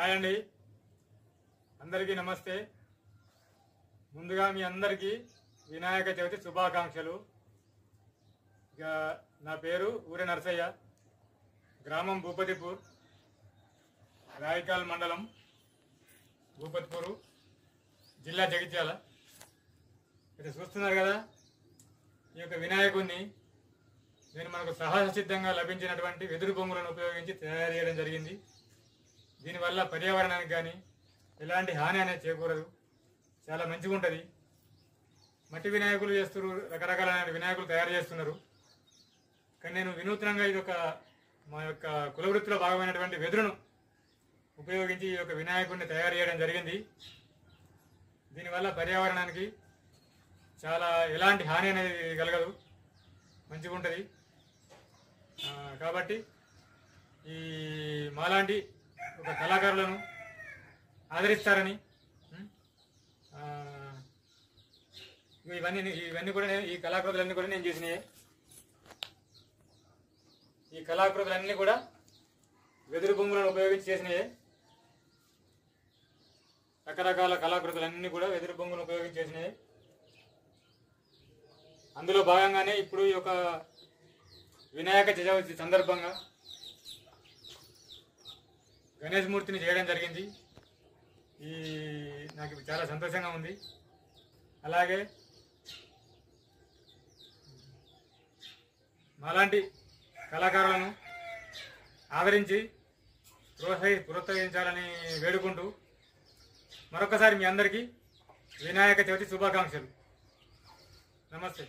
Hi అండి, అందరికీ నమస్తే. ముందుగా మీ అందరికీ వినాయక చవితి శుభాకాంక్షలు. ఇక నా పేరు ఊరే నరసయ్య, గ్రామం భూపతిపూర్, రాయికాల్ మండలం, భూపతిపూరు, జిల్లా జగిత్యాల. అయితే చూస్తున్నారు కదా, ఈ యొక్క వినాయకుడిని నేను మనకు సహజ సిద్ధంగా లభించినటువంటి వెదురు బొంగులను ఉపయోగించి తయారు చేయడం జరిగింది. దీనివల్ల పర్యావరణానికి కానీ ఎలాంటి హాని అనేది చేకూరదు, చాలా మంచిగా ఉంటుంది. మట్టి వినాయకులు చేస్తున్నారు, రకరకాలైన వినాయకులు తయారు చేస్తున్నారు. కానీ నేను వినూత్నంగా ఇది ఒక మా యొక్క కులవృత్తిలో భాగమైనటువంటి వెదురును ఉపయోగించి ఈ యొక్క వినాయకుడిని తయారు చేయడం జరిగింది. దీనివల్ల పర్యావరణానికి చాలా ఎలాంటి హాని అనేది కలగదు, మంచిగా ఉంటుంది. కాబట్టి ఈ మాలాంటి ఒక కళాకారులను ఆదరిస్తారని, ఇవన్నీ కూడా ఈ కళాకృతులన్నీ కూడా నేను చేసినాయి. ఈ కళాకృతులన్నీ కూడా వెదురు బొంగులను ఉపయోగించి చేసినాయి. రకరకాల కళాకృతులన్నీ కూడా వెదురు బొంగులను ఉపయోగించి చేసినాయి. అందులో భాగంగానే ఇప్పుడు ఈ యొక్క వినాయక చవితి సందర్భంగా గణేష్ మూర్తిని చేయడం జరిగింది. నాకు చాలా సంతోషంగా ఉంది. అలాగే మాలాంటి కళాకారులను ఆదరించి ప్రోత్సహించాలని వేడుకుంటూ మరొకసారి మీ అందరికీ వినాయక చవితి శుభాకాంక్షలు. నమస్తే.